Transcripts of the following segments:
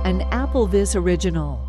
an AppleVis original.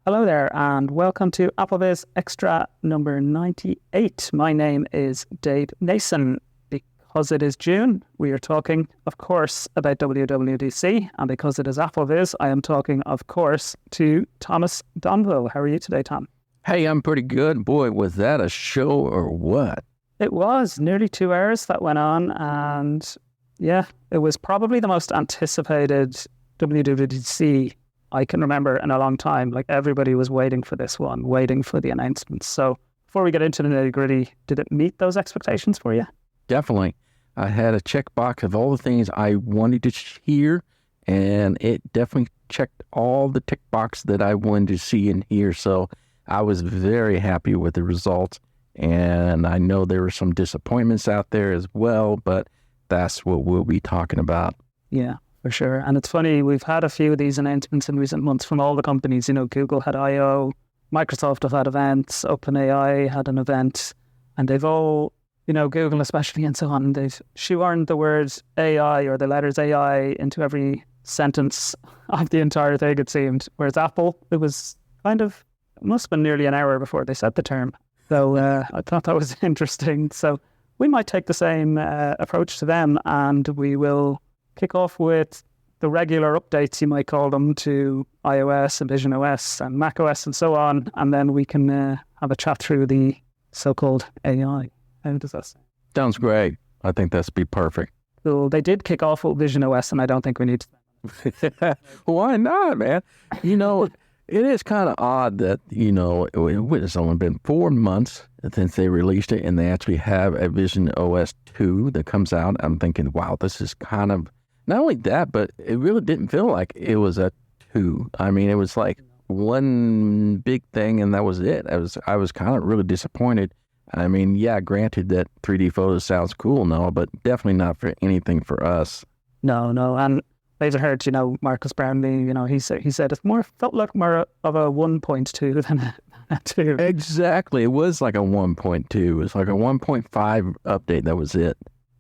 Hello there, and welcome to AppleVis Extra number 98. My name is Dave Nason. Because it is June, we are talking, of course, about WWDC, and because it is AppleVis, I am talking, of course, to Thomas Domville. How are you today, Tom? Hey, I'm pretty good. Boy, was that a show or what? It was nearly 2 hours that went on, and yeah, it was probably the most anticipated WWDC I can remember in a long time. Like, everybody was waiting for this one, waiting for the announcements. So before we get into the nitty-gritty, did it meet those expectations for you? Definitely. I had a checkbox of all the things I wanted to hear, and it definitely checked all the tick boxes that I wanted to see and hear. So I was very happy with the results, and I know there were some disappointments out there as well, but that's what we'll be talking about. Yeah, for sure. And it's funny, we've had a few of these announcements in recent months from all the companies. You know, Google had I/O, Microsoft have had events, OpenAI had an event, and they've all, you know, Google especially and so on, they've shoehorned the words AI or the letters AI into every sentence of the entire thing, it seemed. Whereas Apple, it was kind of, it must have been nearly an hour before they said the term. So I thought that was interesting. So we might take the same approach to them, and we will kick off with the regular updates, you might call them, to iOS and Vision OS and Mac OS and so on, and then we can have a chat through the so-called AI. How does that sound? Sounds great. I think that's be perfect. So they did kick off with Vision OS, and I don't think we need to. Why not, man? You know, it is kind of odd that, you know, it's only been 4 months since they released it, and they actually have a Vision OS 2 that comes out. I'm thinking, wow, this is kind of, not only that, but it really didn't feel like it was a 2. I mean, it was like one big thing, and that was it. I was kind of really disappointed. I mean, yeah, granted that 3D photos sounds cool and all, but definitely not for anything for us. No, and I've heard, you know, Marcus Brownlee, you know, he said it felt like more of a 1.2 than a 2. Exactly. It was like a 1.2. It was like a 1.5 update. That was it.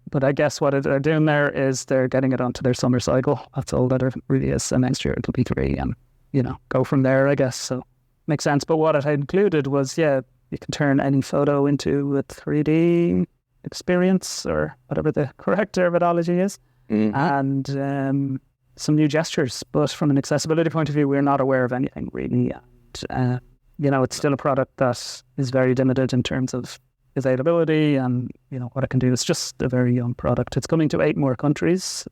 But I guess what they're doing there is they're getting it onto their summer cycle. That's all that it really is. And next year it'll be 3 and, you know, go from there, I guess. So makes sense. But what it included was, yeah, you can turn any photo into a 3D experience, or whatever the correct terminology is. Mm-hmm. And some new gestures. But from an accessibility point of view, we're not aware of anything really. And, you know, it's still a product that is very limited in terms of availability and, you know, what it can do. It's just a very young product. It's coming to 8 more countries.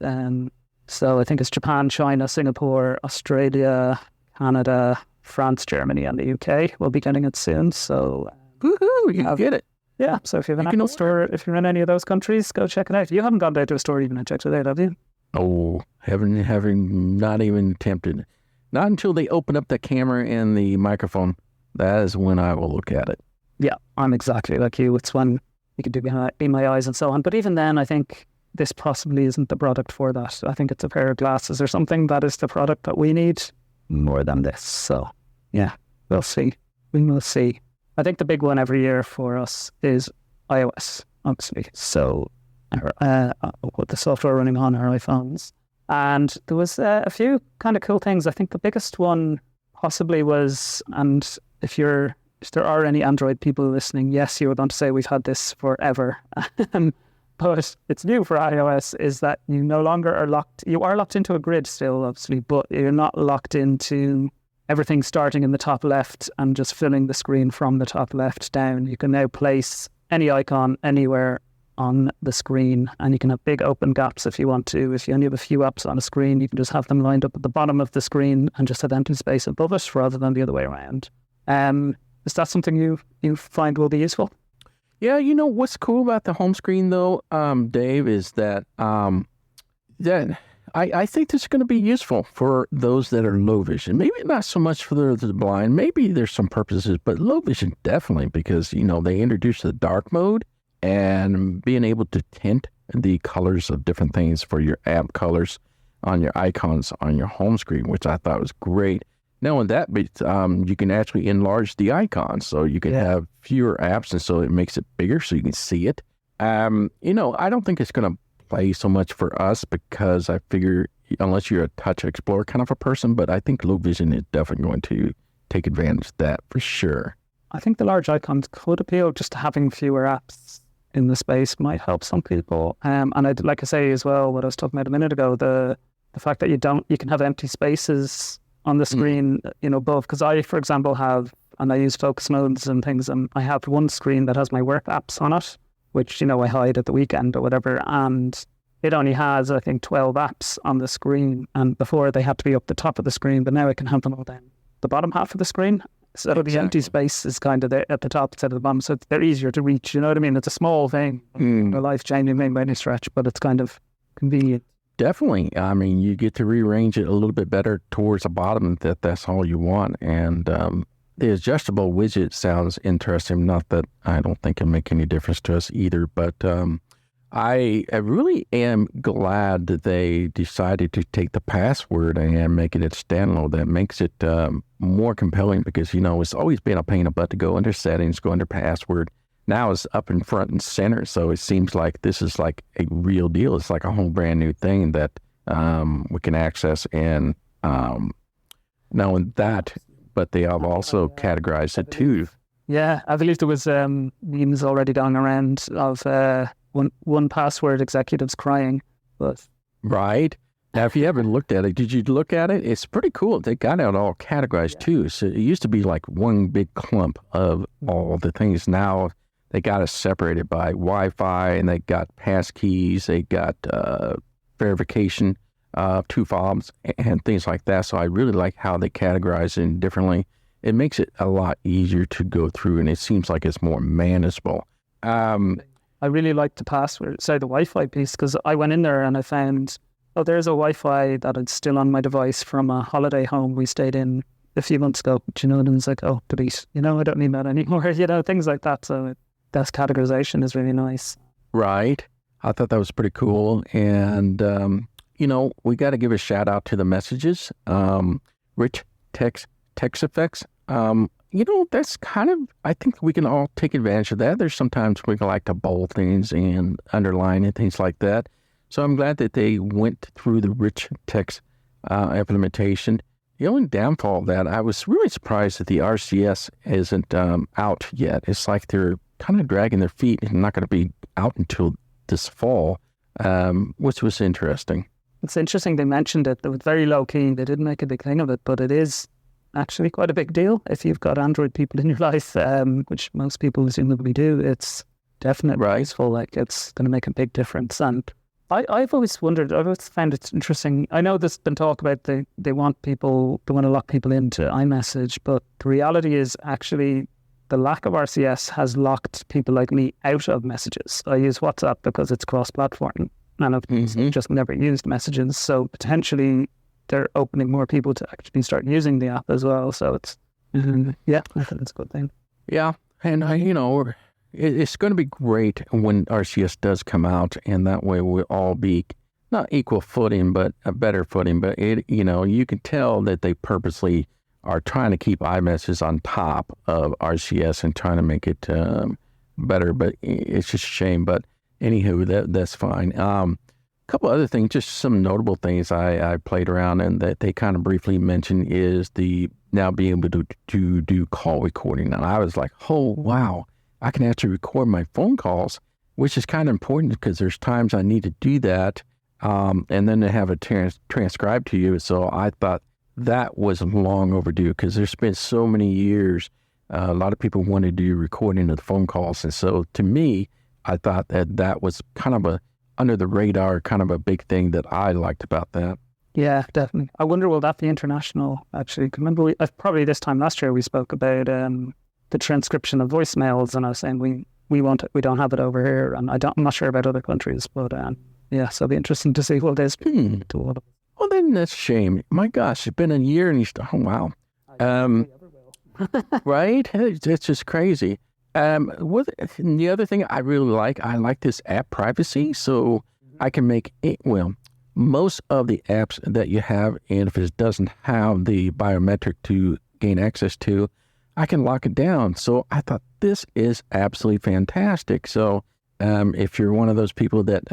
So I think it's Japan, China, Singapore, Australia, Canada, France, Germany, and the UK will be getting it soon. So woohoo, you can get it. Yeah, so if you have an Apple store, if you're in any of those countries, go check it out. You haven't gone down to a store even and checked it out, have you? Oh, having not even attempted. Not until they open up the camera and the microphone. That is when I will look at it. Yeah, I'm exactly like you. It's when you can do Be My Eyes and so on. But even then, I think this possibly isn't the product for that. I think it's a pair of glasses or something that is the product that we need more than this. So yeah, we'll see. We will see. I think the big one every year for us is iOS, obviously. So with the software running on our iPhones. And there was a few kind of cool things. I think the biggest one possibly was, and if there are any Android people listening, yes, you were going to say we've had this forever. But it's new for iOS, is that you no longer are locked. You are locked into a grid still, obviously, but you're not locked into everything starting in the top left and just filling the screen from the top left down. You can now place any icon anywhere on the screen, and you can have big open gaps if you want to. If you only have a few apps on a screen, you can just have them lined up at the bottom of the screen and just have empty space above it rather than the other way around. Is that something you find will be useful? Yeah, you know what's cool about the home screen though, Dave, is that I think this is going to be useful for those that are low vision. Maybe not so much for the blind. Maybe there's some purposes, but low vision definitely, because, you know, they introduced the dark mode and being able to tint the colors of different things for your app colors on your icons on your home screen, which I thought was great. Not only that, but you can actually enlarge the icons, so you can have fewer apps, and so it makes it bigger so you can see it. You know, I don't think it's going to play so much for us, because I figure unless you're a touch explorer kind of a person, but I think low vision is definitely going to take advantage of that for sure. I think the large icons could appeal. Just having fewer apps in the space might help some people. And I'd like to say as well, what I was talking about a minute ago, the fact that you can have empty spaces on the screen, above. Because I, for example, and I use focus modes and things, and I have one screen that has my work apps on it, which, I hide at the weekend or whatever. And it only has, I think, 12 apps on the screen. And before they had to be up the top of the screen, but now I can have them all down the bottom half of the screen. So the empty space is kind of at the top instead of the bottom. So they're easier to reach. You know what I mean? It's a small thing, a life-changing thing by any stretch, but it's kind of convenient. Definitely. I mean, you get to rearrange it a little bit better towards the bottom if that's all you want. And the adjustable widget sounds interesting. Not that I don't think it'll make any difference to us either, but I really am glad that they decided to take the password and make it a standalone. That makes it more compelling because, it's always been a pain in the butt to go under settings, go under password. Now it's up in front and center. So it seems like this is like a real deal. It's like a whole brand new thing that we can access. And not only that, but they have also categorized it too. Yeah, I believe there was memes already going around of one password executives crying. But right. Now, if you haven't looked at it, did you look at it? It's pretty cool. They got it all categorized too. So it used to be like one big clump of all the things. Now they got it separated by Wi-Fi, and they got passkeys, they got verification, two fobs, and things like that. So I really like how they categorize it differently. It makes it a lot easier to go through, and it seems like it's more manageable. I really like the the Wi-Fi piece, because I went in there and I found, there's a Wi-Fi that is still on my device from a holiday home we stayed in a few months ago. But, and it's like, delete. I don't need that anymore. Things like that. So that categorization is really nice. Right. I thought that was pretty cool. And, we got to give a shout out to the messages. Rich text effects. That's kind of, I think we can all take advantage of that. There's sometimes we can like to bold things and underline and things like that. So I'm glad that they went through the rich text implementation. The only downfall of that, I was really surprised that the RCS isn't out yet. It's like they're kind of dragging their feet and not going to be out until this fall, which was interesting. It's interesting they mentioned it. It was very low key. They didn't make a big thing of it, but it is actually quite a big deal if you've got Android people in your life, which most people assumably do. It's definitely useful. Like, it's going to make a big difference. And I've always wondered, I've always found it interesting. I know there's been talk about they want to lock people into iMessage, but the reality is actually the lack of RCS has locked people like me out of messages. I use WhatsApp because it's cross-platform, and I've just never used messages. So potentially they're opening more people to actually start using the app as well. So it's, I think it's a good thing. Yeah. And, it's going to be great when RCS does come out, and that way we'll all be not equal footing, but a better footing. But you can tell that they purposely are trying to keep iMessage on top of RCS and trying to make it better. But it's just a shame. But anywho, that's fine. A couple other things, just some notable things I played around and that they kind of briefly mentioned is the now being able to do call recording. And I was like, oh, wow. I can actually record my phone calls, which is kind of important because there's times I need to do that, and then to have it transcribed to you. So I thought that was long overdue because there's been so many years. A lot of people wanted to do recording of the phone calls. And so to me, I thought that was kind of under the radar, kind of a big thing that I liked about that. Yeah, definitely. I wonder, will that be international, actually? Remember, probably this time last year we spoke about the transcription of voicemails, and I was saying we don't have it over here, and I'm not sure about other countries, but so it'll be interesting to see what it is. Well, then that's a shame. My gosh, it's been a year, and wow. Right? It's just crazy. The other thing I really I like this app privacy, so I can make it, most of the apps that you have, and if it doesn't have the biometric to gain access to, I can lock it down. So I thought this is absolutely fantastic. So if you're one of those people that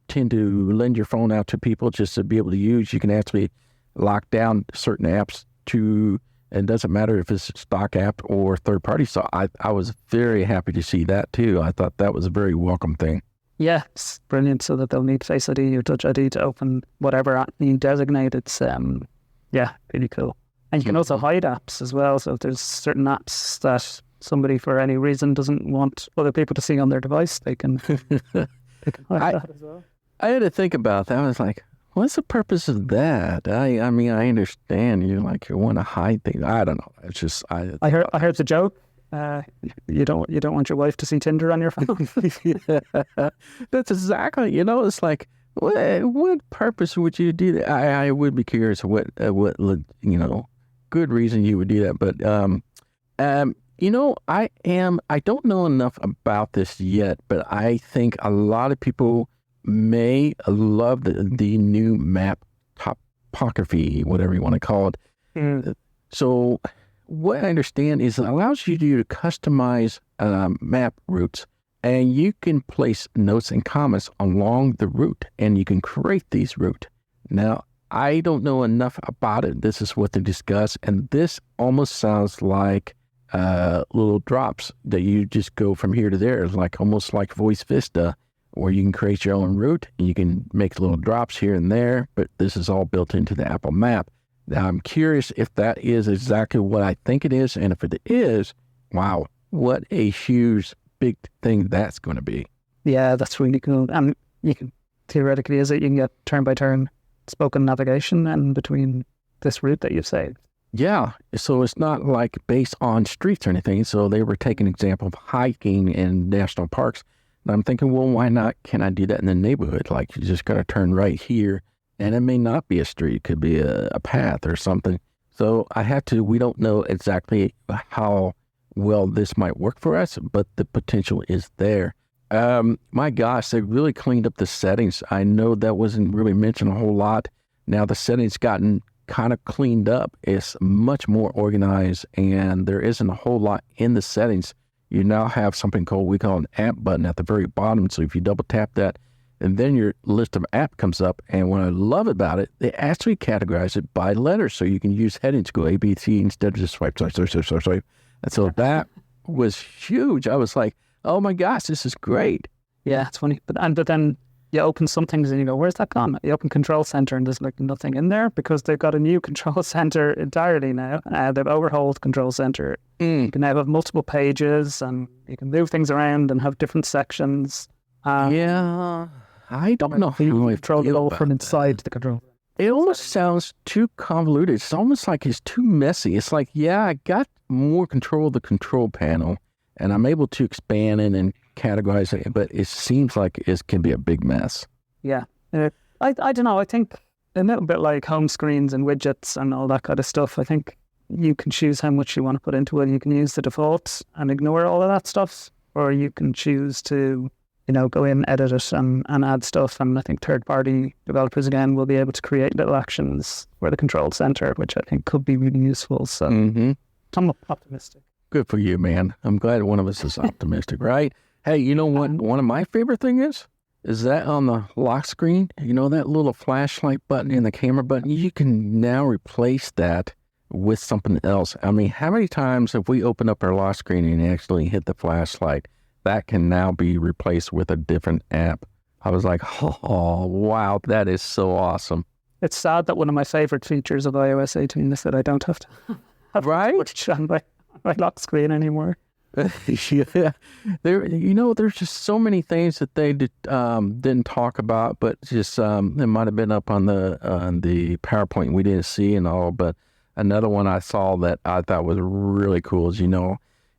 tend to lend your phone out to people just to be able to use. You can actually lock down certain apps to, and it doesn't matter if it's a stock app or third party. So I was very happy to see that too. I thought that was a very welcome thing. Yeah, it's brilliant, so that they'll need Face ID or Touch ID to open whatever app you designate. It's, really cool. And you can also hide apps as well. So if there's certain apps that somebody for any reason doesn't want other people to see on their device, they can hide that as well. I had to think about that. I was like, what's the purpose of that? I mean, I understand you want to hide things. I don't know. It's just I heard the joke. You don't want your wife to see Tinder on your phone. Yeah, that's exactly. It's like, what purpose would you do that? I would be curious what good reason you would do that. But I don't know enough about this yet, but I think a lot of people may love the new map topography, whatever you want to call it. So what I understand is it allows you to customize map routes, and you can place notes and comments along the route, and you can create these routes. Now, I don't know enough about it. This is what they discuss, and this almost sounds like little drops that you just go from here to there. It's almost like Voice Vista, where you can create your own route, and you can make little drops here and there, but this is all built into the Apple Map. Now, I'm curious if that is exactly what I think it is, and if it is, wow, what a huge, big thing that's going to be. Yeah, that's really cool. And you can, theoretically, you can get turn-by-turn spoken navigation in between this route that you've saved. Yeah, so it's not like based on streets or anything. So they were taking an example of hiking in national parks. And I'm thinking, well, why not? Can I do that in the neighborhood? Like, you just got to turn right here. And it may not be a street. It could be a path or something. So we don't know exactly how well this might work for us, but the potential is there. My gosh, they really cleaned up the settings. I know that wasn't really mentioned a whole lot. Now the settings gotten kind of cleaned up. It's much more organized, and there isn't a whole lot in the settings. You now have something we call an app button at the very bottom. So if you double tap that, and then your list of app comes up. And what I love about it, they actually categorize it by letters. So you can use headings to go A, B, C instead of just swipe. And so that was huge. I was like, oh my gosh, this is great. Yeah, it's funny. But then you open some things and you go, where's that gone? You open Control Center and there's nothing in there, because they've got a new Control Center entirely now. They've overhauled Control Center. You can now have multiple pages, and you can move things around and have different sections. Yeah, I don't know how you control it all from inside the control. It almost sounds too convoluted. It's almost like it's too messy. It's like, yeah, I got more control of the control panel, and I'm able to expand it and categorize it, but it seems like it can be a big mess. Yeah. I don't know. I think a little bit like home screens and widgets and all that kind of stuff. I think you can choose how much you want to put into it. You can use the defaults and ignore all of that stuff, or you can choose to go in, edit it, and add stuff. And I think third-party developers, again, will be able to create little actions for the control center, which I think could be really useful. So I'm optimistic. Good for you, man. I'm glad one of us is optimistic, right? Hey, you know what one of my favorite things is that on the lock screen, that little flashlight button and the camera button, you can now replace that with something else. I mean, how many times have we opened up our lock screen and actually hit the flashlight? That can now be replaced with a different app. I was like, oh, wow, that is so awesome. It's sad that one of my favorite features of iOS 18 is that I don't have to switch on my lock screen anymore. Yeah, there's just so many things that they didn't talk about, but just it might have been up on the PowerPoint we didn't see and all. But another one I saw that I thought was really cool is,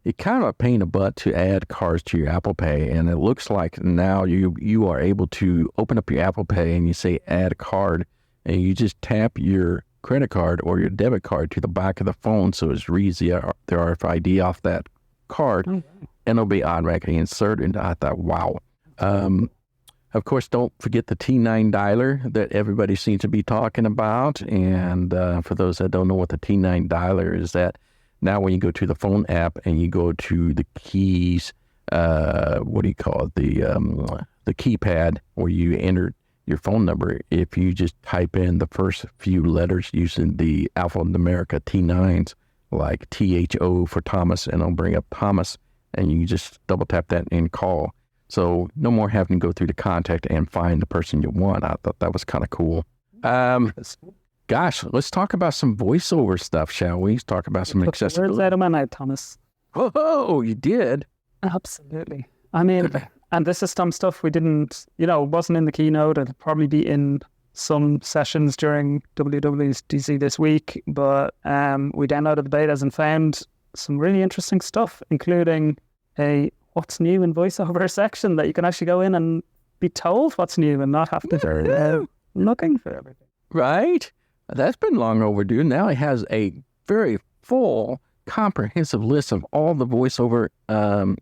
it kind of a pain in the butt to add cards to your Apple Pay, and it looks like now you are able to open up your Apple Pay and you say add a card, and you just tap your credit card or your debit card to the back of the phone, so it reads the RFID off that card, and it'll be automatically inserted. And I thought, wow. Of course, don't forget the T9 dialer that everybody seems to be talking about. And for those that don't know what the T9 dialer is, that now when you go to the phone app and you go to the keys, what do you call it? The keypad, where you enter your phone number if you just type in the first few letters using the alphanumeric T9s, like THO for Thomas, and it'll bring up Thomas, and you just double tap that and call. So no more having to go through the contact and find the person you want. I thought that was kind of cool. Gosh, let's talk about some voiceover stuff, shall we? Let's talk about some accessibility. Words out of my mouth, Thomas. Oh, you did? Absolutely. I mean, and this is some stuff we didn't, it wasn't in the keynote. It'll probably be in some sessions during WWDC this week, but we downloaded the betas and found some really interesting stuff, including a what's new in voiceover section that you can actually go in and be told what's new and not have to go looking for everything. Right? That's been long overdue. Now it has a very full, comprehensive list of all the voiceover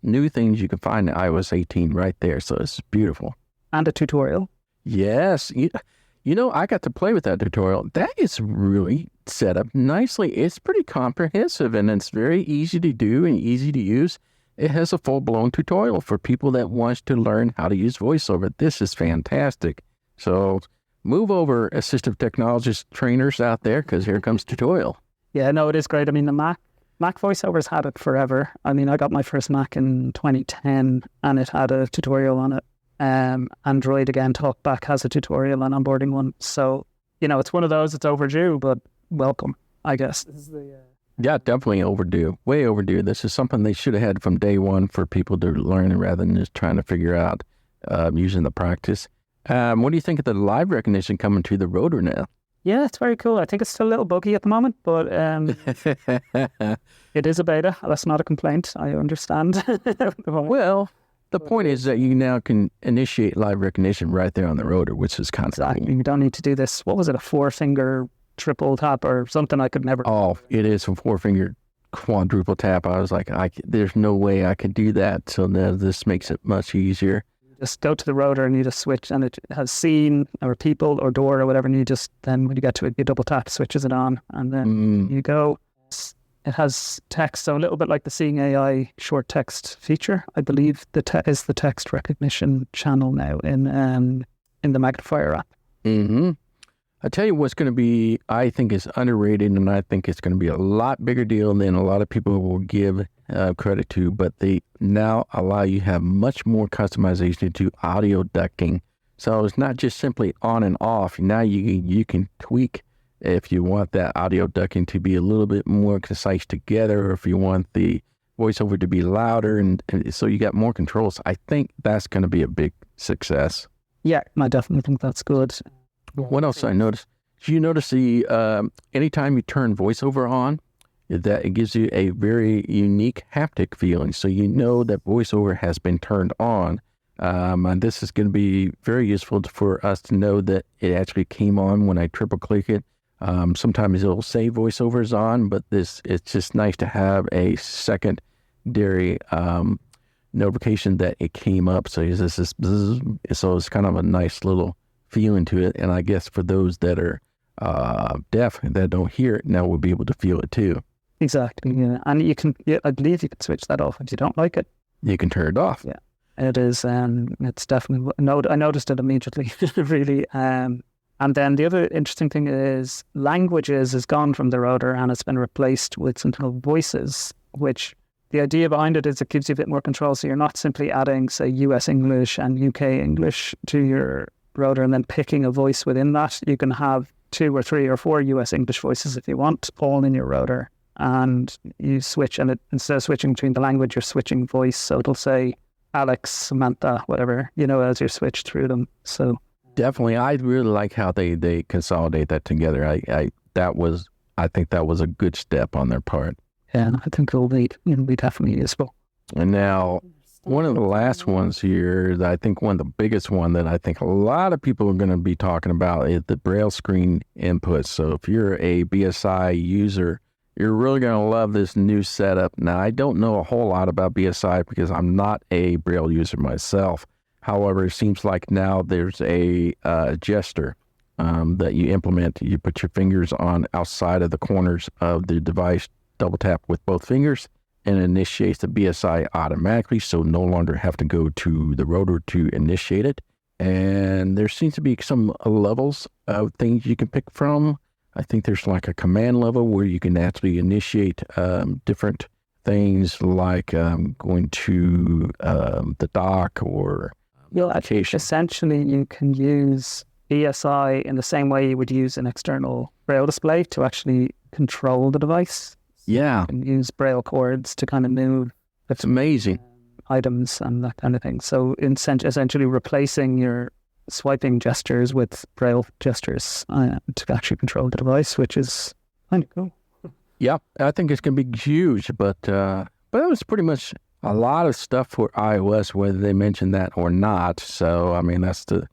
new things you can find in iOS 18 right there. So it's beautiful. And a tutorial. Yes. I got to play with that tutorial. That is really set up nicely. It's pretty comprehensive, and it's very easy to do and easy to use. It has a full-blown tutorial for people that want to learn how to use voiceover. This is fantastic. So move over, assistive technologist trainers out there, because here comes tutorial. Yeah, no, it is great. I mean, the Mac voiceovers had it forever. I mean, I got my first Mac in 2010, and it had a tutorial on it. Android, again, TalkBack has a tutorial on onboarding one. So, it's one of those, it's overdue, but welcome, I guess. This is Yeah, definitely overdue. Way overdue. This is something they should have had from day one for people to learn rather than just trying to figure out using the practice. What do you think of the live recognition coming to the rotor now? Yeah, it's very cool. I think it's still a little buggy at the moment, but it is a beta. That's not a complaint. I understand. Well, the point is that you now can initiate live recognition right there on the rotor, which is kind of cool. You don't need to do this. What was it, a 4-finger triple tap or something I could never... Oh, it is a 4-finger quadruple tap. I was like, there's no way I could do that. So now this makes it much easier. Just go to the rotor and you just switch, and it has scene or people or door or whatever, and you just, then when you get to it, you double tap, switches it on, and then you go. It has text, so a little bit like the Seeing AI short text feature. I believe is the text recognition channel now in the Magnifier app. Mm-hmm. I tell you what's going to be, I think is underrated, and I think it's going to be a lot bigger deal than a lot of people will give credit to, but they now allow you to have much more customization to audio ducking. So it's not just simply on and off. Now you can tweak if you want that audio ducking to be a little bit more concise together, or if you want the voiceover to be louder, and so you got more controls. I think that's going to be a big success. Yeah, I definitely think that's good. What else I noticed? Did you notice the anytime you turn voiceover on, that it gives you a very unique haptic feeling. So you know that voiceover has been turned on. And this is going to be very useful for us to know that it actually came on when I triple click it. Sometimes it'll say voiceover is on, but it's just nice to have a secondary notification that it came up. So it's kind of a nice little feeling to it. And I guess for those that are deaf that don't hear it, now we'll be able to feel it too. Exactly. Yeah, and I believe you can switch that off if you don't like it. You can turn it off. Yeah, it is. It's definitely. I noticed it immediately. Really. And then the other interesting thing is languages is gone from the rotor and it's been replaced with something called voices, which the idea behind it is it gives you a bit more control. So you're not simply adding, say, US English and UK English to your rotor and then picking a voice within that. You can have 2 or 3 or 4 US English voices if you want, all in your rotor. And you switch, and instead of switching between the language, you're switching voice. So it'll say Alex, Samantha, whatever, as you switch through them. So definitely, I really like how they consolidate that together. I think that was a good step on their part. Yeah, I think it'll be definitely useful. And now, one of the last ones here, that I think one of the biggest one that I think a lot of people are going to be talking about is the Braille screen input. So if you're a BSI user, you're really going to love this new setup. Now, I don't know a whole lot about BSI because I'm not a Braille user myself. However, it seems like now there's a gesture that you implement. You put your fingers on outside of the corners of the device, double tap with both fingers, and it initiates the BSI automatically, so no longer have to go to the rotor to initiate it. and there seems to be some levels of things you can pick from. I think there's like a command level where you can actually initiate different things like going to the dock or application. Essentially, you can use ESI in the same way you would use an external Braille display to actually control the device. Yeah. You can use Braille chords to kind of move. That's amazing. Items and that kind of thing. So essentially replacing your swiping gestures with Braille gestures to actually control the device, which is kind of cool. Yeah, I think it's going to be huge, but it was pretty much a lot of stuff for iOS, whether they mention that or not. So, I mean, that's the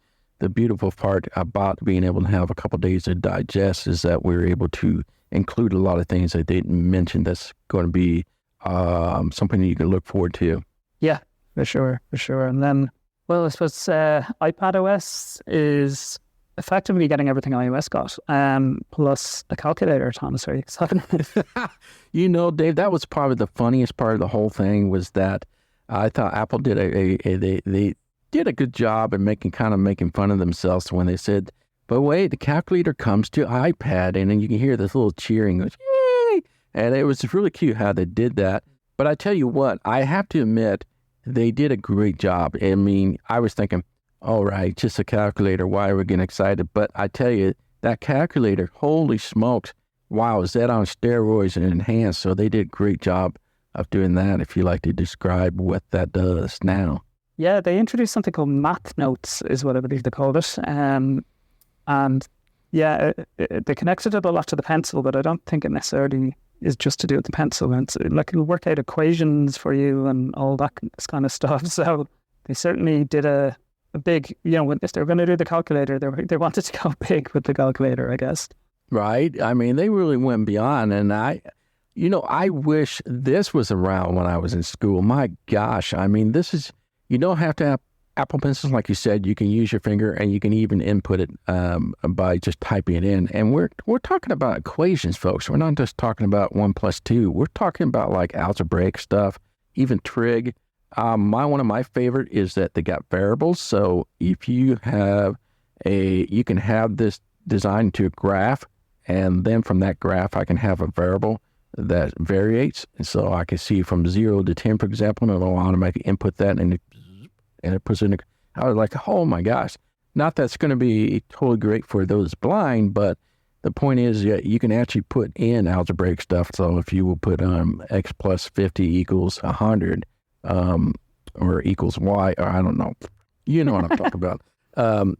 beautiful part about being able to have a couple of days to digest, is that we're able to include a lot of things that they didn't mention. That's going to be something that you can look forward to. Yeah, for sure. And then, well, I suppose iPadOS is effectively getting everything iOS got, plus a calculator. Thomas, are you excited? You know, Dave, that was probably the funniest part of the whole thing, was that I thought Apple did they did a good job in making fun of themselves when they said, but wait, the calculator comes to iPad, and then you can hear this little cheering, goes, yay! And it was really cute how they did that. But I tell you what, I have to admit, they did a great job. I mean, I was thinking, all right, just a calculator, why are we getting excited? But I tell you, that calculator, holy smokes, wow, is that on steroids and enhanced? So they did a great job of doing that, if you like to describe what that does now. Yeah, they introduced something called Math Notes, is what I believe they called it. And yeah, they connected it a lot to the pencil, but I don't think it necessarily is just to do with the pencil. And it's like, it'll work out equations for you and all that kind of stuff. So they certainly did a big, if they were going to do the calculator, they wanted to go big with the calculator, I guess. Right. I mean, they really went beyond. And I wish this was around when I was in school. My gosh. I mean, you don't have to have Apple Pencils, like you said. You can use your finger, and you can even input it by just typing it in. And we're talking about equations, folks. We're not just talking about 1 + 2. We're talking about like algebraic stuff, even trig. One of my favorite is that they got variables. So if you can have this designed to a graph, and then from that graph, I can have a variable that varies. And so I can see from 0 to 10, for example, and it'll automatically input that, and it puts in. I was like, oh my gosh! Not that's going to be totally great for those blind, but the point is, you can actually put in algebraic stuff. So if you will put x plus 50 equals 100, or equals y, or I don't know, you know what I'm talking about.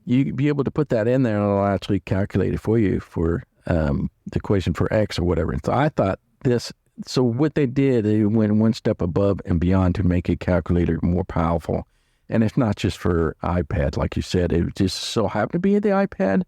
You be able to put that in there, and it'll actually calculate it for you for the equation for x or whatever. And so I thought this. So what they did, they went one step above and beyond to make a calculator more powerful. And it's not just for iPad, like you said. It just so happened to be the iPad,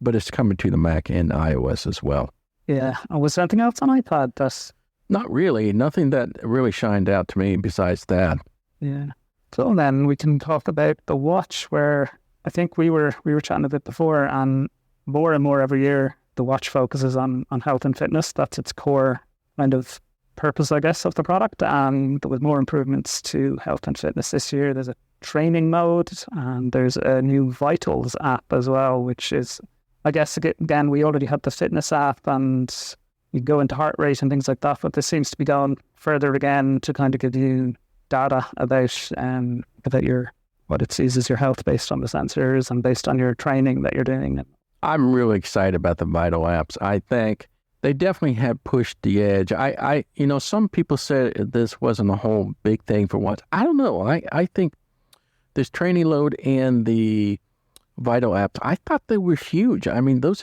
but it's coming to the Mac and iOS as well. Yeah. And was there anything else on iPad that's... Not really. Nothing that really shined out to me besides that. Yeah. So then we can talk about the watch, where I think we were chatting a bit before, and more every year, the watch focuses on health and fitness. That's its core kind of purpose, I guess, of the product. And there was more improvements to health and fitness this year. There's a training mode, and there's a new Vitals app as well, which is, I guess, again, we already had the fitness app, and you go into heart rate and things like that, but this seems to be going further again to kind of give you data about what it sees as your health based on the sensors and based on your training that you're doing. I'm really excited about the Vital apps. I think they definitely have pushed the edge. Some people said this wasn't a whole big thing for once. I don't know. I think this training load and the Vital apps, I thought they were huge. I mean, those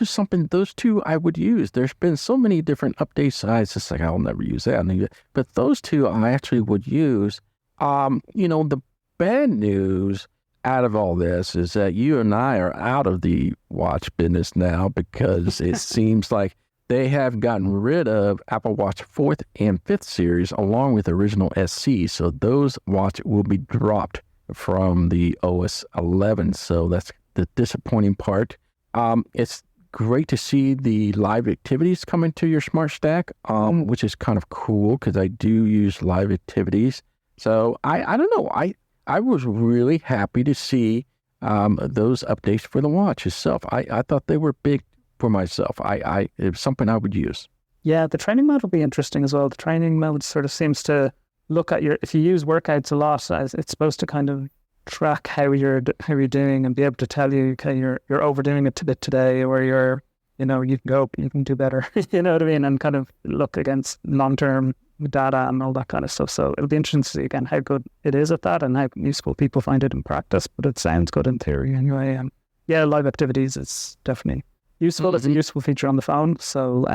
two I would use. There's been so many different update sites. It's like, I'll never use that. But those two I actually would use. The bad news out of all this is that you and I are out of the watch business now, because it seems like they have gotten rid of Apple Watch 4th and 5th series along with the original SC. So those watches will be dropped from the OS 11. So that's the disappointing part. It's great to see the live activities coming to your smart stack, which is kind of cool because I do use live activities. So I don't know. I was really happy to see those updates for the watch itself. I thought they were big for myself. It's something I would use. Yeah, the training mode will be interesting as well. The training mode sort of seems to look at if you use workouts a lot, it's supposed to kind of track how you're doing and be able to tell you, okay, you're overdoing it a bit today, or you can do better. You know what I mean? And kind of look against long-term data and all that kind of stuff. So it'll be interesting to see again how good it is at that and how useful people find it in practice. But it sounds good in theory anyway. And yeah, live activities is definitely useful. It's a useful feature on the phone. So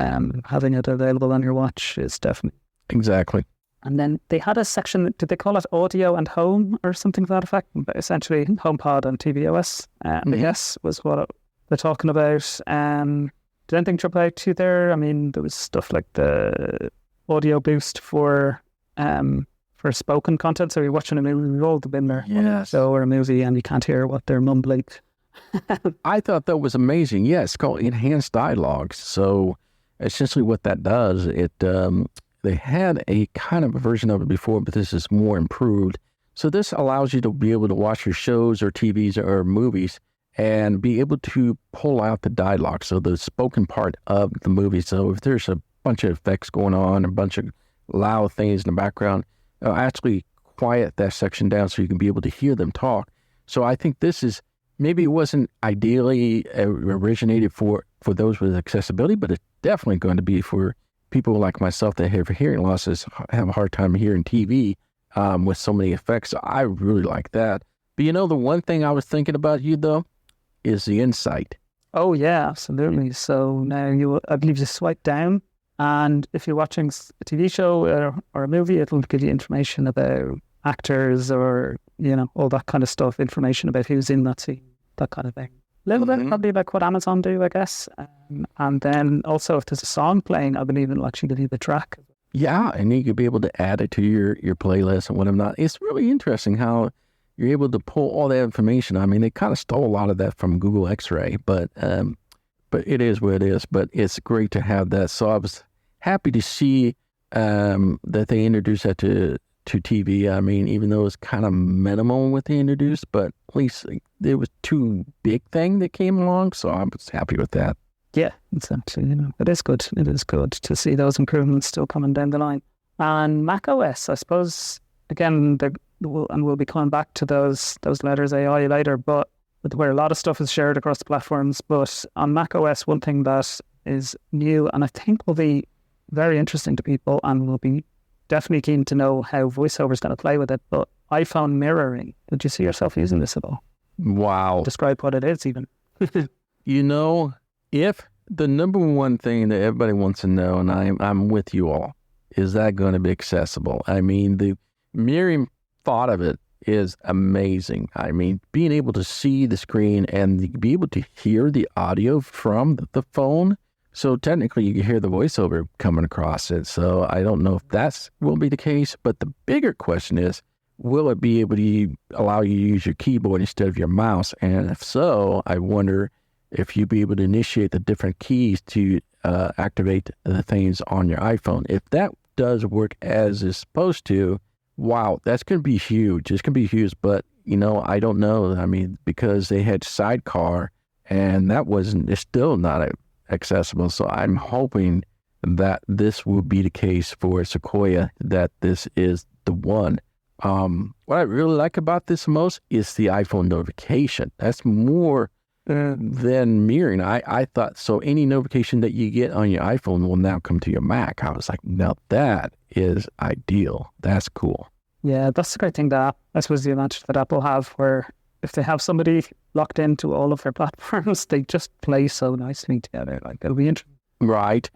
having it available on your watch is definitely. Exactly. And then they had a section, did they call it audio and home or something to that effect? But essentially HomePod and tvOS, I guess, was what they're talking about. Did anything jump out to you there? I mean, there was stuff like the audio boost for spoken content. So you're watching a movie, we've all been there. Yes. So, or a movie and you can't hear what they're mumbling. I thought that was amazing. Yeah, it's called enhanced dialogue. So essentially what that does, they had a kind of a version of it before, but this is more improved. So this allows you to be able to watch your shows or TVs or movies and be able to pull out the dialogue, so the spoken part of the movie. So if there's a bunch of effects going on, a bunch of loud things in the background, actually quiet that section down so you can be able to hear them talk. So I think this is, maybe it wasn't ideally originated for those with accessibility, but it's definitely going to be for people like myself that have hearing losses, have a hard time hearing TV with so many effects. So I really like that. But the one thing I was thinking about you, though, is the insight. Oh, yeah, absolutely. So now I believe you swipe down, and if you're watching a TV show or a movie, it'll give you information about actors or, all that kind of stuff, information about who's in that scene, that kind of thing. A little bit probably like what Amazon do, I guess. And then also if there's a song playing, I believe it'll actually give you the track. Yeah, and you could be able to add it to your playlist and whatnot. It's really interesting how you're able to pull all that information. I mean, they kind of stole a lot of that from Google X-Ray, but it is what it is. But it's great to have that. So I was happy to see that they introduced that to TV. I mean, even though it's kind of minimal what they introduced, but at least there was two big things that came along. So I was happy with that. Yeah, exactly. It is good. It is good to see those improvements still coming down the line. And Mac OS, I suppose, again, we'll be coming back to those letters AI later, but where a lot of stuff is shared across the platforms. But on Mac OS, one thing that is new, and I think will be very interesting to people, and will be definitely keen to know how VoiceOver is going to play with it, but iPhone mirroring. Did you see yourself using this at all? Wow. Describe what it is even. If the number one thing that everybody wants to know, and I'm with you all, is that going to be accessible? I mean, the mirroring thought of it is amazing. I mean, being able to see the screen and be able to hear the audio from the phone. So technically you can hear the voiceover coming across it. So I don't know if that will be the case, but the bigger question is, will it be able to allow you to use your keyboard instead of your mouse? And if so, I wonder if you'll be able to initiate the different keys to activate the things on your iPhone. If that does work as it's supposed to, wow, that's going to be huge. It's going to be huge, but, I don't know. I mean, because they had Sidecar, and it's still not accessible. So I'm hoping that this will be the case for Sequoia, that this is the one. What I really like about this most is the iPhone notification. That's more than mirroring. I thought, so any notification that you get on your iPhone will now come to your Mac. I was like, now that is ideal. That's cool. Yeah, that's the great thing that I suppose the advantage that Apple have, where if they have somebody locked into all of their platforms, they just play so nicely together. Like, it'll be interesting. Right.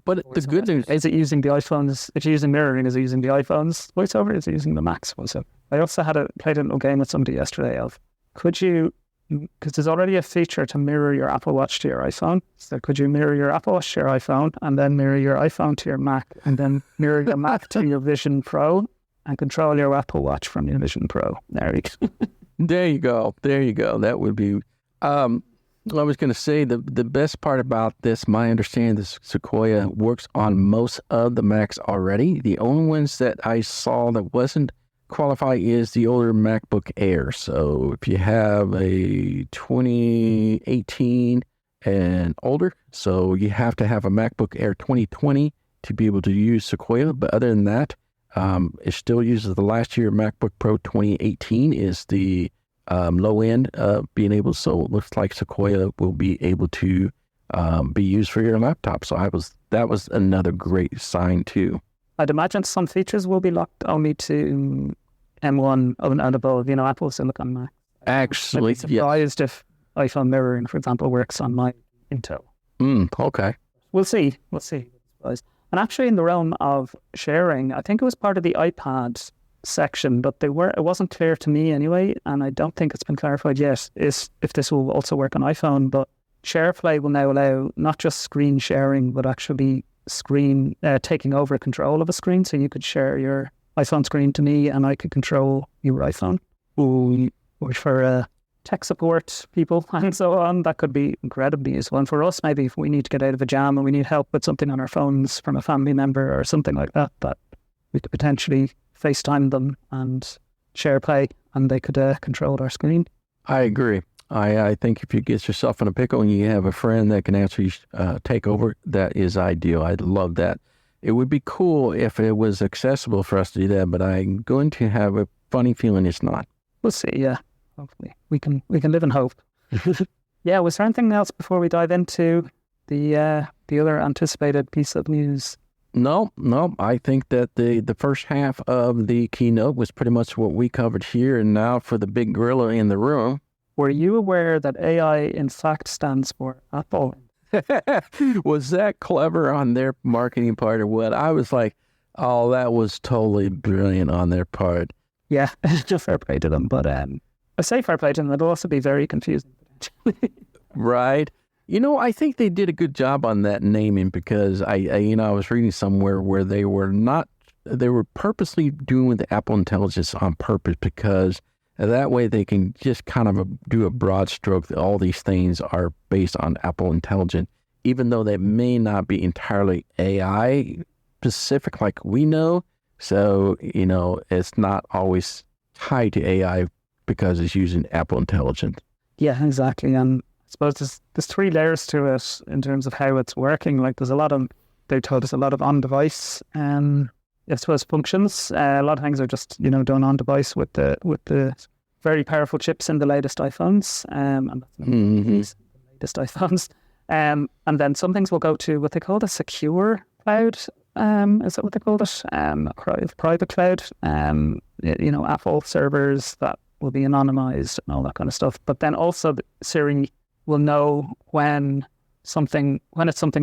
But the good news is, it using the iPhones? It's using mirroring. Is it using the iPhone's voiceover? Is it using the Mac's voiceover? I also played a little game with somebody yesterday of, could you, because there's already a feature to mirror your Apple Watch to your iPhone. So could you mirror your Apple Watch to your iPhone, and then mirror your iPhone to your Mac, and then mirror your Mac to your Vision Pro, and control your Apple Watch from your Vision Pro? There you go. There you go. There you go. That would be... I was going to say the best part about this, my understanding, this Sequoia works on most of the Macs already. The only ones that I saw that wasn't qualify is the older MacBook Air. So if you have a 2018 and older, so you have to have a MacBook Air 2020 to be able to use Sequoia. But other than that, it still uses the last year MacBook Pro 2018 is the low end of being able. So it looks like Sequoia will be able to be used for your laptop. So that was another great sign too. I'd imagine some features will be locked only to M1 and above, Apple Silicon Mac. Actually, I'd be surprised if iPhone mirroring, for example, works on my Intel. Okay. We'll see. And actually, in the realm of sharing, I think it was part of the iPad section, but it wasn't clear to me anyway, and I don't think it's been clarified yet, is if this will also work on iPhone. But SharePlay will now allow not just screen sharing, but actually screen taking over control of a screen. So you could share your iPhone screen to me and I could control your iPhone. Or for tech support people and so on, that could be incredibly useful. And for us, maybe if we need to get out of a jam and we need help with something on our phones from a family member or something like that, that we could potentially FaceTime them and SharePlay and they could control our screen. I agree. I think if you get yourself in a pickle and you have a friend that can actually take over, that is ideal. I'd love that. It would be cool if it was accessible for us to do that, but I'm going to have a funny feeling it's not. We'll see, yeah. Hopefully. We can live in hope. Yeah, was there anything else before we dive into the other anticipated piece of news? No. I think that the first half of the keynote was pretty much what we covered here, and now for the big gorilla in the room. Were you aware that AI, in fact, stands for Apple? Was that clever on their marketing part or what? I was like, oh, that was totally brilliant on their part. Yeah, just fair play to them. But I say fair play to them, it'll also be very confusing, potentially. Right. I think they did a good job on that naming because I was reading somewhere where they were purposely doing the Apple Intelligence on purpose because that way they can just kind of do a broad stroke that all these things are based on Apple Intelligence, even though they may not be entirely AI specific like we know. So, it's not always tied to AI because it's using Apple Intelligence. Yeah, exactly. And I suppose there's three layers to it in terms of how it's working. Like they told us a lot of on-device I suppose functions. A lot of things are just, done on device with the very powerful chips in the latest iPhones. And that's the latest iPhones. And then some things will go to what they call the secure cloud. Is that what they called it? Private cloud. Apple servers that will be anonymized and all that kind of stuff. But then also Siri will know when it's something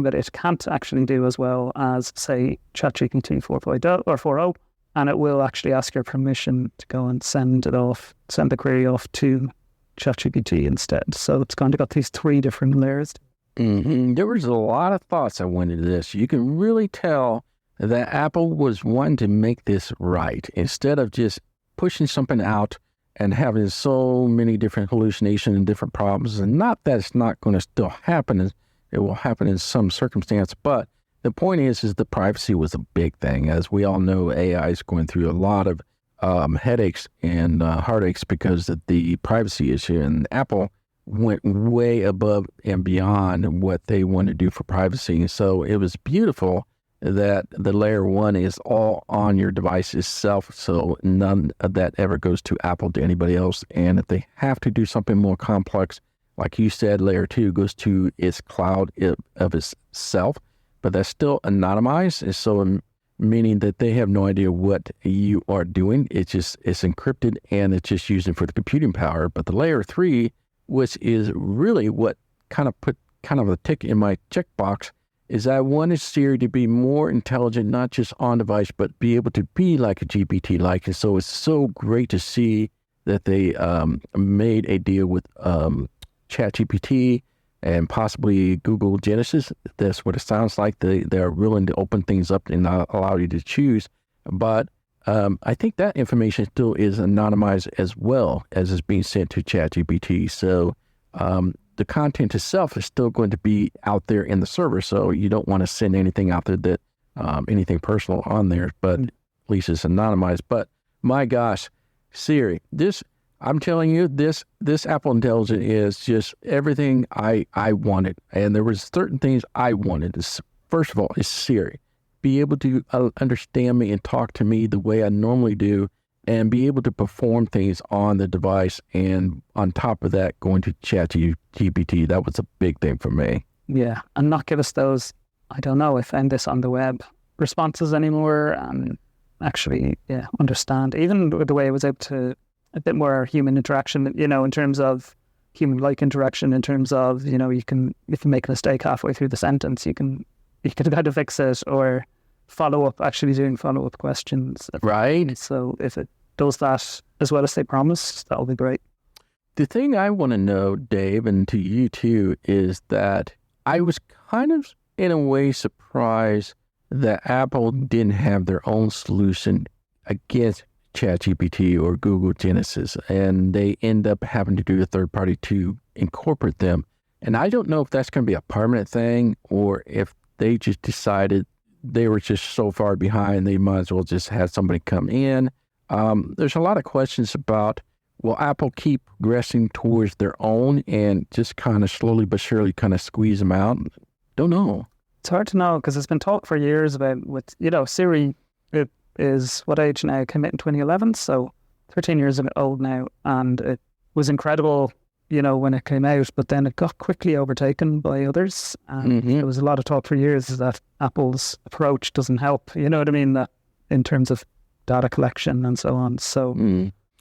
that it can't actually do as well as, say, ChatGPT 4.0 or 4.0, and it will actually ask your permission to go and send the query off to ChatGPT instead. So it's kind of got these three different layers. Mm-hmm. There was a lot of thoughts that went into this. You can really tell that Apple was wanting to make this right instead of just pushing something out and having so many different hallucinations and different problems. And not that it's not going to still happen. It will happen in some circumstance, but the point is the privacy was a big thing. As we all know, AI is going through a lot of headaches and heartaches because of the privacy issue, and Apple went way above and beyond what they want to do for privacy. So it was beautiful that the layer one is all on your device itself, so none of that ever goes to Apple, to anybody else. And if they have to do something more complex, like you said, layer two goes to its cloud of itself, but that's still anonymized. And so meaning that they have no idea what you are doing. It's encrypted and it's just using for the computing power. But the layer three, which is really what kind of put kind of a tick in my checkbox, is I wanted Siri to be more intelligent, not just on device, but be able to be like a GPT-like. And so it's so great to see that they made a deal with ChatGPT and possibly Google Genesis. That's what it sounds like. They're willing to open things up and allow you to choose. But I think that information still is anonymized as well as is being sent to ChatGPT. So the content itself is still going to be out there in the server. So you don't want to send anything out there that anything personal on there, but at least it's anonymized. But my gosh, Siri, I'm telling you, this Apple Intelligence is just everything I wanted. And there was certain things I wanted. First of all, is Siri. Be able to understand me and talk to me the way I normally do, and be able to perform things on the device. And on top of that, going to ChatGPT, that was a big thing for me. Yeah, and not give us those, I don't know, I found this on the web responses anymore, and actually, understand. Even the way I was able to, a bit more human interaction, in terms of human-like interaction, in terms of, if you make a mistake halfway through the sentence, you can kind of fix it, or actually doing follow-up questions. Right. So if it does that as well as they promised, that'll be great. The thing I want to know, Dave, and to you too, is that I was kind of, in a way, surprised that Apple didn't have their own solution against ChatGPT or Google Genesis, and they end up having to do a third party to incorporate them. And I don't know if that's going to be a permanent thing, or if they just decided they were just so far behind, they might as well just have somebody come in. There's a lot of questions about, will Apple keep progressing towards their own and just kind of slowly but surely kind of squeeze them out? Don't know. It's hard to know, because it's been talked for years about Siri. It is what age now? Came out in 2011, so 13 years old now, and it was incredible, when it came out, but then it got quickly overtaken by others. And there was a lot of talk for years that Apple's approach doesn't help, you know what I mean, that in terms of data collection and so on. So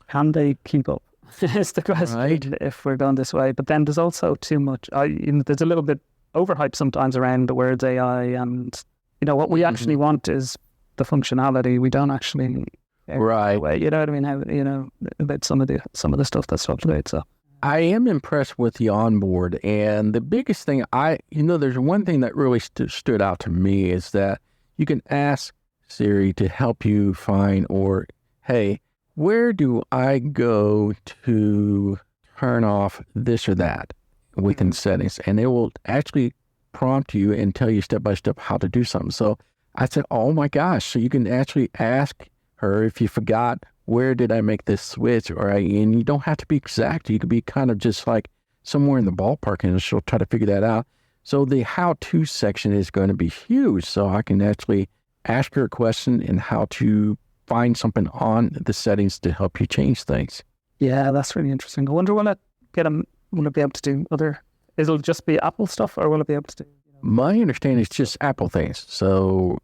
can they keep up? Is the question, right, if we're going this way. But then there's also too much, there's a little bit overhype sometimes around the words AI, and what we actually want is the functionality. We don't actually, right? You know what I mean? How about some of the stuff that's talked about. So I am impressed with the onboard, and the biggest thing there's one thing that really stood out to me is that you can ask Siri to help you find, or hey, where do I go to turn off this or that within settings, and it will actually prompt you and tell you step by step how to do something. So I said, oh my gosh, so you can actually ask her if you forgot, where did I make this switch? And you don't have to be exact. You could be kind of just like somewhere in the ballpark, and she'll try to figure that out. So the how-to section is going to be huge. So I can actually ask her a question and how to find something on the settings to help you change things. Yeah, that's really interesting. I wonder, will it be able to do other, it'll just be Apple stuff, or will it be able to do? My understanding is just Apple things. So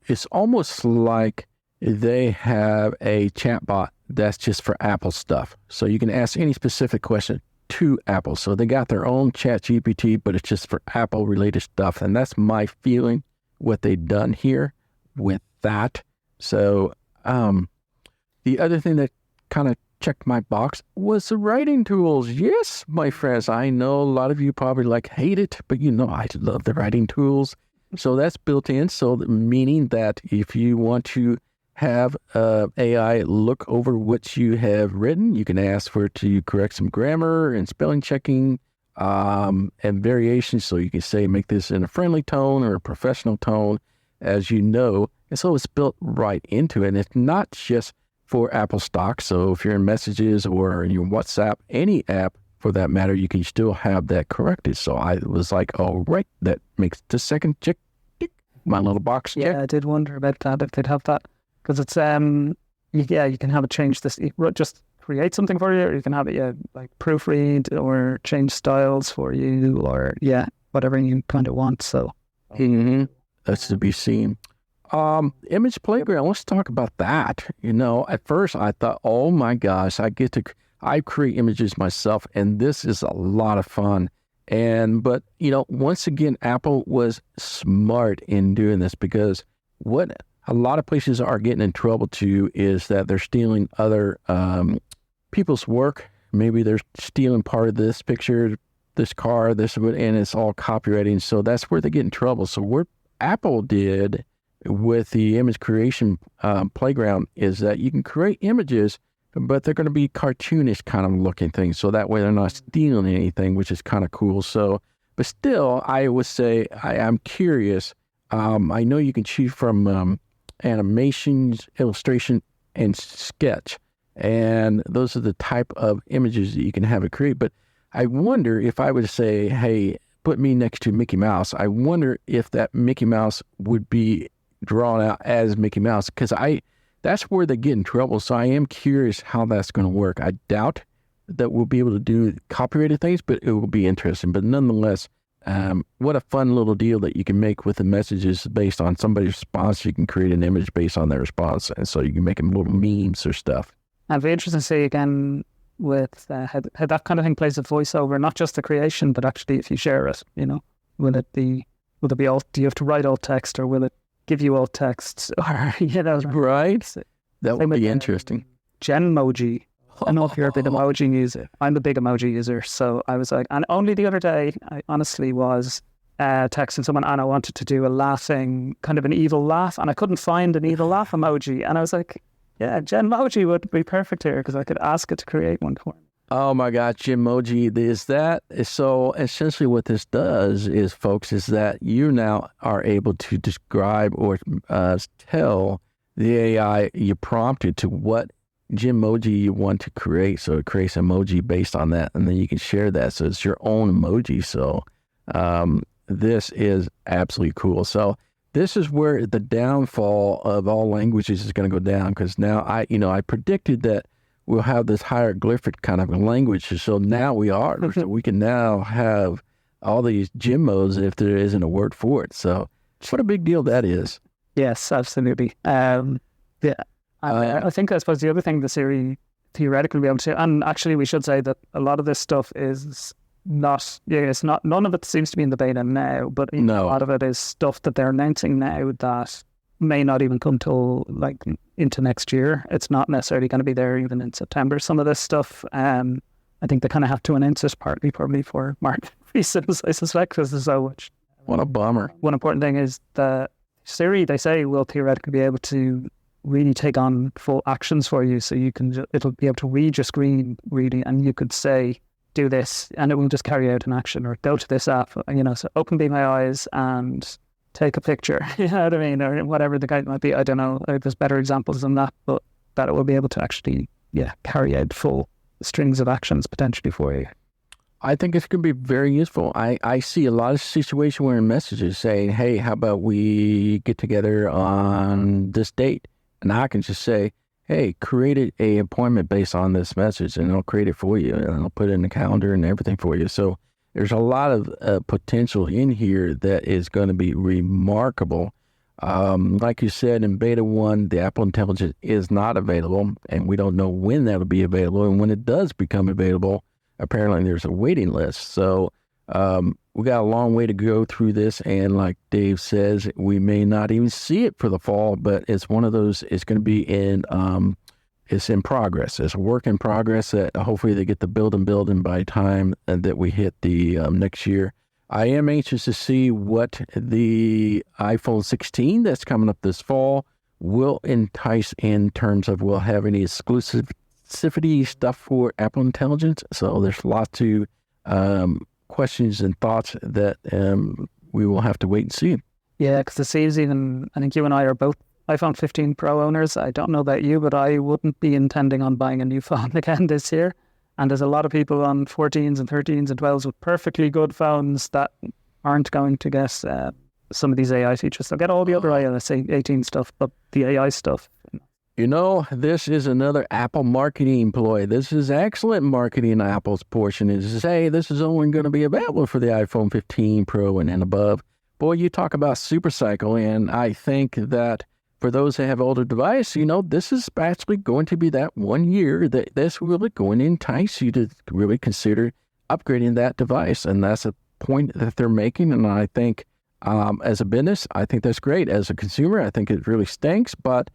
it's almost like they have a chatbot that's just for Apple stuff. So you can ask any specific question to Apple. So they got their own ChatGPT, but it's just for Apple related stuff. And that's my feeling, what they've done here with that. So the other thing that kind of checked my box was the writing tools. Yes, my friends, I know a lot of you probably hate it, but I love the writing tools. So that's built in. So meaning that if you want to have AI look over what you have written, you can ask for it to correct some grammar and spelling checking and variations. So you can say, make this in a friendly tone or a professional tone, as you know. And so it's built right into it. And it's not just for Apple stock. So if you're in Messages or in your WhatsApp, any app for that matter, you can still have that corrected. So I was like, all right, that makes the second check, my little box check. Yeah, I did wonder about that, if they'd have that. Because it's, you can have it change this, just create something for you, or you can have it, proofread or change styles for you, or, whatever you kind of want. So that's to be seen. Image Playground, let's talk about that. At first I thought, oh my gosh, I create images myself, and this is a lot of fun. But once again, Apple was smart in doing this, because what a lot of places are getting in trouble too is that they're stealing other people's work. Maybe they're stealing part of this picture, this car, and it's all copywriting. So that's where they get in trouble. So what Apple did with the image creation playground is that you can create images, but they're going to be cartoonish kind of looking things. So that way they're not stealing anything, which is kind of cool. So, but still, I would say I'm curious. I know you can choose from animations, illustration, and sketch. And those are the type of images that you can have it create. But I wonder if I would say, hey, put me next to Mickey Mouse, I wonder if that Mickey Mouse would be drawn out as Mickey Mouse, because that's where they get in trouble. So I am curious how that's going to work. I doubt that we'll be able to do copyrighted things, but it will be interesting. But nonetheless, what a fun little deal that you can make with the messages based on somebody's response. You can create an image based on their response, and so you can make them little memes or stuff. I'd be interested to see again with how that kind of thing plays with voiceover, not just the creation, but actually if you share it, will it be alt? Do you have to write alt text, or will it give you alt text? Or right? That would be interesting. Genmoji. I don't know if you're a big emoji user. I'm a big emoji user, so I was like, and only the other day, I honestly was texting someone, and I wanted to do a laughing, kind of an evil laugh, and I couldn't find an evil laugh emoji, and I was like, yeah, Genmoji would be perfect here, because I could ask it to create one for me. Oh my God, Genmoji, so essentially what this does is, folks, is that you now are able to describe or tell the AI you prompted to what Genmoji you want to create. So it creates emoji based on that, and then you can share that. So it's your own emoji. So this is absolutely cool. So this is where the downfall of all languages is going to go down, because now I predicted that we'll have this hieroglyphic kind of language. So now we are. So we can now have all these Genmos if there isn't a word for it. So what a big deal that is. Yes, absolutely. Yeah. I think, I suppose, the other thing the Siri theoretically will be able to, and actually we should say that a lot of this stuff is not, none of it seems to be in the beta now, but a lot of it is stuff that they're announcing now that may not even come till like into next year. It's not necessarily going to be there even in September, some of this stuff. I think they kind of have to announce it partly probably for market reasons, I suspect, because there's so much. What a bummer. One important thing is that Siri, they say, will theoretically be able to really take on full actions for you. So it'll be able to read your screen really, and you could say, do this, and it will just carry out an action, or go to this app, so open Be My Eyes and take a picture, you know what I mean, or whatever the guide might be. I don't know, there's better examples than that, but that it will be able to actually, carry out full strings of actions potentially for you. I think it's going to be very useful. I see a lot of situations where messages saying, hey, how about we get together on this date? And I can just say, hey, create a appointment based on this message, and I'll create it for you, and I'll put it in the calendar and everything for you. So there's a lot of potential in here that is going to be remarkable. Like you said, in beta 1, the Apple Intelligence is not available, and we don't know when that'll be available. And when it does become available, apparently there's a waiting list. So we got a long way to go through this. And like Dave says, we may not even see it for the fall, but it's one of those, it's going to be it's in progress. It's a work in progress that hopefully they get the building by time that we hit the next year. I am anxious to see what the iPhone 16 that's coming up this fall will entice in terms of will have any exclusivity stuff for Apple Intelligence. So there's lots of questions and thoughts that we will have to wait and see. Yeah, because it seems even, I think you and I are both iPhone 15 Pro owners. I don't know about you, but I wouldn't be intending on buying a new phone again this year. And there's a lot of people on 14s and 13s and 12s with perfectly good phones that aren't going to get some of these AI features. They'll get all the other iOS 18 stuff, but the AI stuff. This is another Apple marketing ploy. This is excellent marketing on Apple's portion, is to say this is only going to be available for the iPhone 15 Pro and above. Boy, you talk about super cycle, and I think that for those that have older device, this is actually going to be that 1 year that's really going to entice you to really consider upgrading that device. And that's a point that they're making. And I think as a business, I think that's great. As a consumer, I think it really stinks. But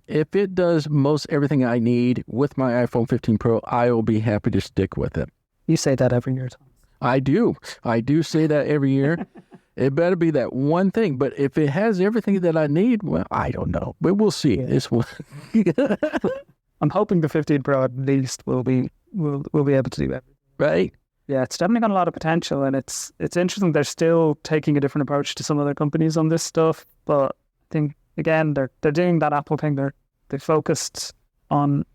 if it does most everything I need with my iPhone 15 Pro, I will be happy to stick with it. You say that every year, Tom. I do say that every year. It better be that one thing. But if it has everything that I need, well, I don't know. But we'll see. Yeah. This one. I'm hoping the 15 Pro at least will be able to do that. Right. Yeah, it's definitely got a lot of potential, and it's interesting. They're still taking a different approach to some other companies on this stuff, but I think again, they're doing that Apple thing. They focused on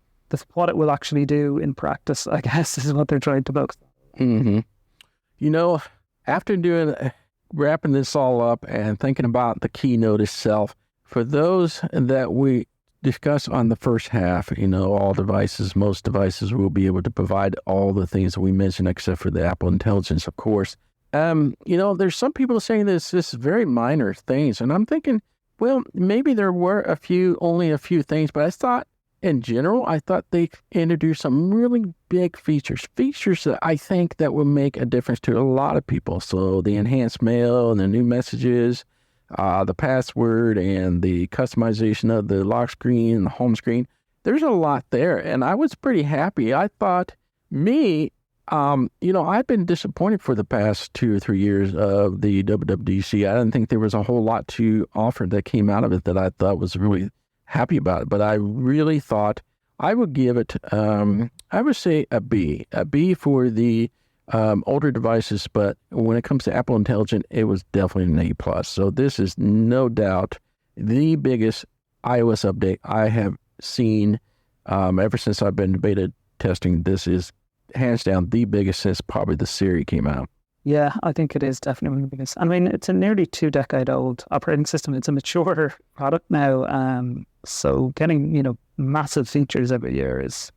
what it will actually do in practice, I guess, is what they're trying to focus on. Mm-hmm. You know, after wrapping this all up and thinking about the keynote itself, for those that we discuss on the first half, most devices will be able to provide all the things that we mentioned, except for the Apple Intelligence, of course. There's some people saying this is very minor things, and I'm thinking, well, maybe there were only a few things, but I thought they introduced some really big features that I think that will make a difference to a lot of people. So the enhanced mail and the new messages, the password and the customization of the lock screen and the home screen. There's a lot there, and I was pretty happy. I thought I've been disappointed for the past 2 or 3 years of the WWDC. I didn't think there was a whole lot to offer that came out of it that I thought was really happy about it. But I really thought I would give it, I would say a B for the older devices. But when it comes to Apple Intelligent, it was definitely an A+. So this is no doubt the biggest iOS update I have seen ever since I've been beta testing. This is hands down the biggest since probably the Siri came out. Yeah, I think it is definitely one of the biggest. I mean, it's a nearly 2-decade-old operating system. It's a mature product now. So getting, massive features every year is,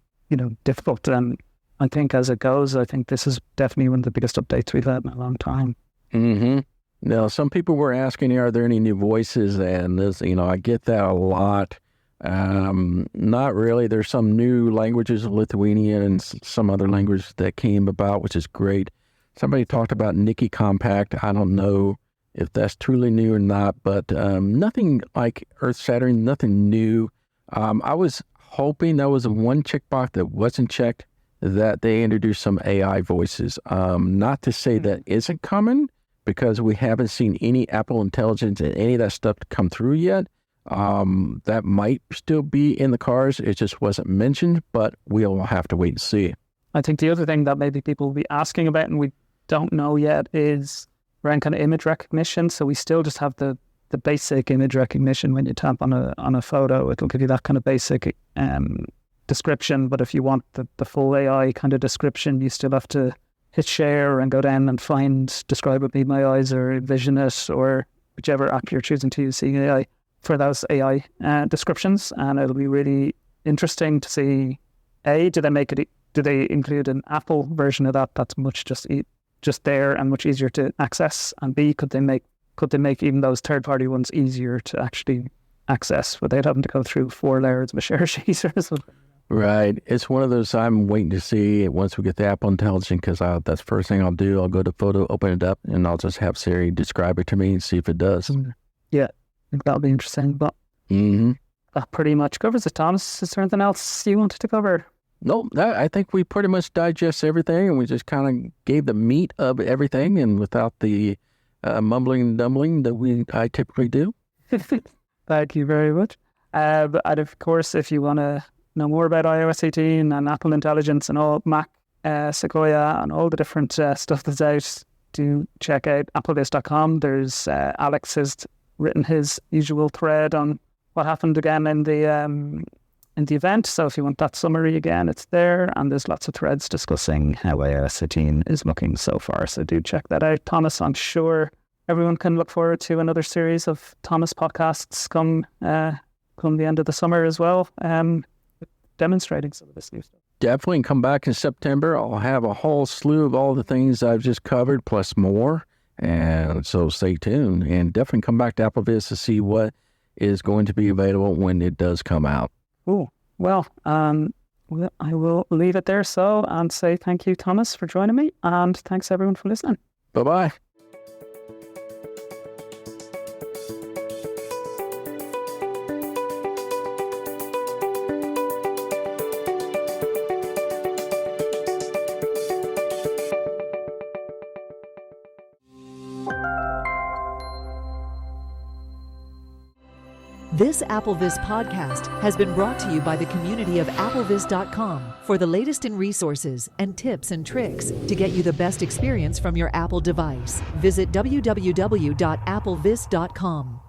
difficult. And I think as it goes, I think this is definitely one of the biggest updates we've had in a long time. Mm-hmm. Now, some people were asking, are there any new voices? And this, I get that a lot. Not really. There's some new languages, Lithuanian and some other language that came about, which is great. Somebody talked about Nikki Compact. I don't know if that's truly new or not, but nothing like earth-shattering, nothing new. I was hoping that was one checkbox that wasn't checked, that they introduced some AI voices. Not to say that isn't coming, because we haven't seen any Apple Intelligence and any of that stuff come through yet. That might still be in the cars. It just wasn't mentioned, but we'll have to wait and see. I think the other thing that maybe people will be asking about, and we don't know yet, is around kind of image recognition. So we still just have the basic image recognition. When you tap on a photo, it'll give you that kind of basic description. But if you want the full AI kind of description, you still have to hit share and go down and find Describe With Me My Eyes or Vision It, or whichever app you're choosing to use AI for those AI descriptions. And it'll be really interesting to see, A, do they include an Apple version of that that's much just there and much easier to access? And B, could they make even those third-party ones easier to actually access without having to go through 4 layers of a share sheet or something? Right. It's one of those I'm waiting to see once we get the Apple Intelligence, because that's the first thing I'll do. I'll go to Photo, open it up, and I'll just have Siri describe it to me and see if it does. Yeah, I think that'll be interesting. But that pretty much covers it, Thomas. Is there anything else you wanted to cover? No, I think we pretty much digest everything, and we just kind of gave the meat of everything, and without the mumbling and dumbling that I typically do. Thank you very much. And of course, if you want to know more about iOS 18 and Apple Intelligence and all Mac, Sequoia, and all the different stuff that's out, do check out AppleVis.com. There's Alex has written his usual thread on what happened again in the event. So if you want that summary again, it's there. And there's lots of threads discussing how iOS 18 is looking so far. So do check that out. Thomas, I'm sure everyone can look forward to another series of Thomas podcasts come the end of the summer as well, demonstrating some of this new stuff. Definitely come back in September. I'll have a whole slew of all the things I've just covered, plus more. And so stay tuned. And definitely come back to AppleVis to see what is going to be available when it does come out. Oh, well, I will leave it there and say thank you, Thomas, for joining me. And thanks, everyone, for listening. Bye-bye. This AppleVis podcast has been brought to you by the community of AppleVis.com for the latest in resources and tips and tricks to get you the best experience from your Apple device. Visit www.applevis.com.